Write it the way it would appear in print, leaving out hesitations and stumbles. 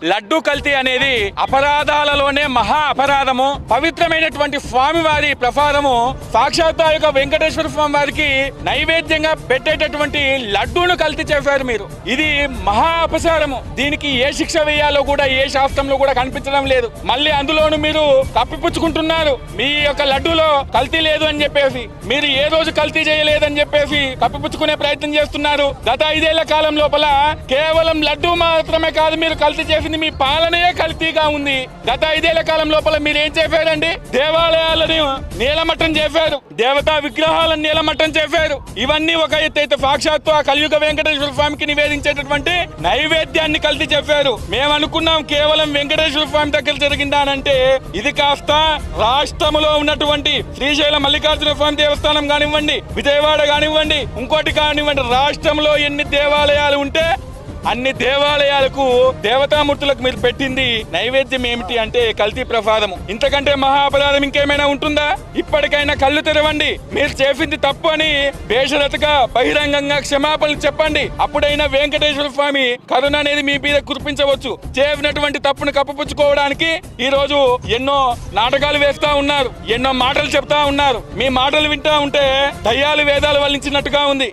లడ్డు కల్తీ అనేది అపరాధాలలోనే మహా అపరాధము. పవిత్రమైనటువంటి స్వామి వారి ప్రసాదము సాక్షాత్ యొక్క వెంకటేశ్వర స్వామి వారికి నైవేద్యంగా పెట్టేటటువంటి లడ్డూను కల్తీ చేశారు మీరు. ఇది మహా అపచారము. దీనికి ఏ శిక్ష వేయాలో కూడా ఏ శాస్త్రంలో కూడా కనిపించడం లేదు. మళ్ళీ అందులోను మీరు కప్పిపుచ్చుకుంటున్నారు. మీ యొక్క లడ్డూలో కల్తీ లేదు అని చెప్పేసి, మీరు ఏ రోజు కల్తీ చేయలేదని చెప్పేసి కప్పిపుచ్చుకునే ప్రయత్నం చేస్తున్నారు. గత 5 ఏళ్ల కాలం లోపల కేవలం లడ్డూ మాత్రమే కాదు, మీరు కల్తీ చేసింది మీ పాలనయే కల్తీగా ఉంది. గత 5 ఏళ్ల కాలం లోపల మీరు ఏం చేశారండి? దేవాలయాలను నీలమట్టం చేశారు, దేవతా విగ్రహాలను నీలమట్టం చేశారు. ఇవన్నీ ఒక ఎత్తైతే సాక్షాత్తు ఆ కలియుగ వెంకటేశ్వర స్వామికి నివేదించేటటువంటి నైవేద్యాన్ని కల్తీ చేశారు. మేము అనుకున్నాం కేవలం వెంకటేశ్వర స్వామి దగ్గర జరిగిందానంటే, ఇది కాస్త రాష్ట్రంలో ఉన్నటువంటి శ్రీశైలం మల్లికార్జున స్వామి దేవస్థానం కానివ్వండి, విజయవాడ కానివ్వండి, ఇంకోటి కానివ్వండి, రాష్ట్రంలో ఎన్ని దేవాలయాలు ఉంటే అన్ని దేవాలయాలకు దేవతామూర్తులకు మీరు పెట్టింది నైవేద్యం ఏమిటి అంటే కల్తీ ప్రసాదము. ఇంతకంటే మహా అపరాధం ఇంకేమైనా ఉంటుందా? ఇప్పటికైనా కళ్ళు తెరవండి. మీరు చేసింది తప్పు అని బేషరతుగా బహిరంగంగా క్షమాపణలు చెప్పండి. అప్పుడైనా వెంకటేశ్వర స్వామి కరుణ అనేది మీ మీద కురిపించవచ్చు. చేసినటువంటి తప్పును కప్పిపుచ్చుకోవడానికి ఈ రోజు ఎన్నో నాటకాలు వేస్తా ఉన్నారు, ఎన్నో మాటలు చెప్తా ఉన్నారు. మీ మాటలు వింటా ఉంటే దయ్యాలు వేదాలు వల్లించినట్టుగా ఉంది.